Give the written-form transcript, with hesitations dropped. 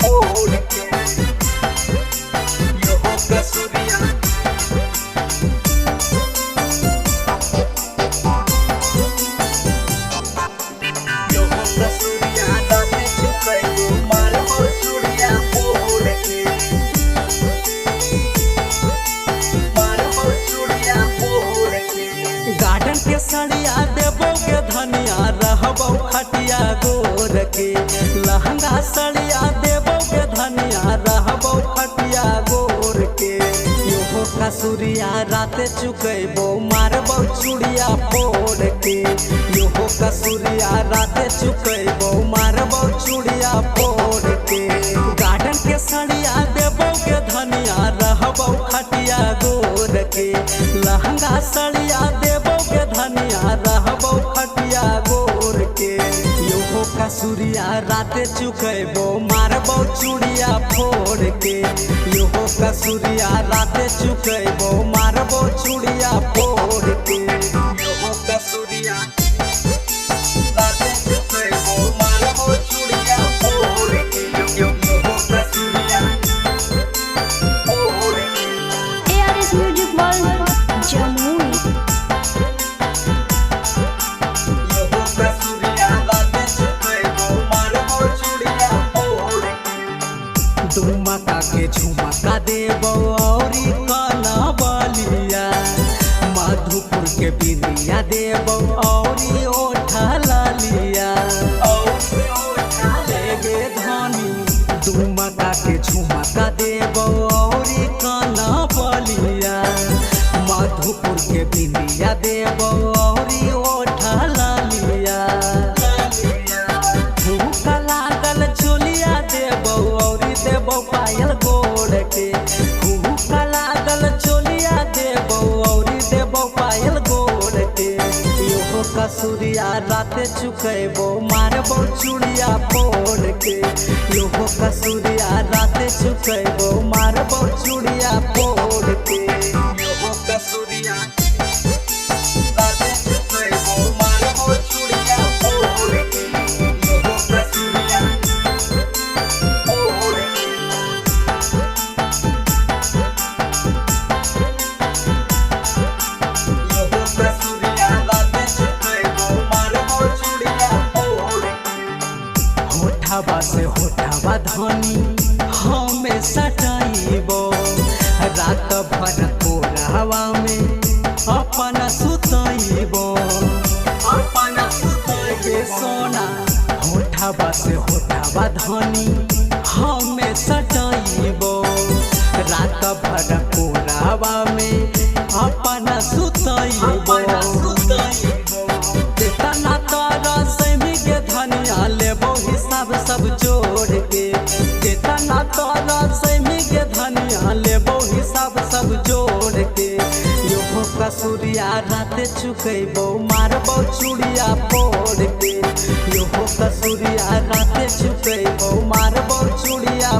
फोड़ के यो हो कसूरिया यो हो कसूरिया दाते चुके मार हो चूड़िया फोड़ के मार हो चूड़िया फोड़ के गार्डन के सड़िया देबो के धनिया रहबो खटिया गोर के लहंगा सड़िया देबो के धनिया रहबो खटिया गोर के यो कसूरिया राते चुकेबो मारबो चूड़िया फोड़ के यो कसूरिया राते चुकेबो मारबो चूड़िया फोड़ के गार्डन के सड़िया देबो के धनिया रहबो खटिया गोर के लहंगा सड़िया देबो के धनिया रहबो खटिया गोर के यो कसूरिया राते चुकेबो मारबो चूड़िया फोड़ के यो कसूरिया राते चुकेबो मारबो चूड़िया फोड़ के यो कसूरिया राते चुकेबो मारबो चूड़िया फोड़ के यो कसूरिया फोड़ के ARS Music World Jamui यो कसूरिया राते चुकेबो मारबो चूड़िया फोड़ के दुमका के झुमका देबो औरी काना बलिया मधुपुर के बिंदिया देबो औरी ओठा लालिया लेगे धनी दुमका के झुमका देबो औरी काना बलिया मधुपुर के बिंदिया देबो औरी ओठा लालिया भूख लागल चोलिया देबो औरी देबो पायल गोड़ के भूख लागल चोलिया देबो औरी देबो पायल गोड़ के यो कसूरिया राते चुकेबो मारबो चूड़िया फोड़ के यो कसूरिया राते चुकेबो मारबो चूड़िया फोड़ के यो कसूरिया राते चुकेबो मारबो चूड़िया फोड़ के यो कसूरिया फोड़ के यो कसूरिया राते चुकेबो मारबो चूड़िया फोड़ के होठवा से होठवा धनी हमें सटाइबो रात भर कोरहवा में अपन सुतइबो अपन के सोना होठवा से होठवा धनी हमें सटाइबो रात भर कोरहवा में अपन सुतइबो जितना तारा सही के धनिया लेबो हिसाब सब जोड़ के जितना तारा सही के धनिया लेबो हिसाब सब जोड़ के यो कसूरिया राते चुकेबो मारबो चूड़िया फोड़ के यो कसूरिया राते चुकेबो मारबो चूड़िया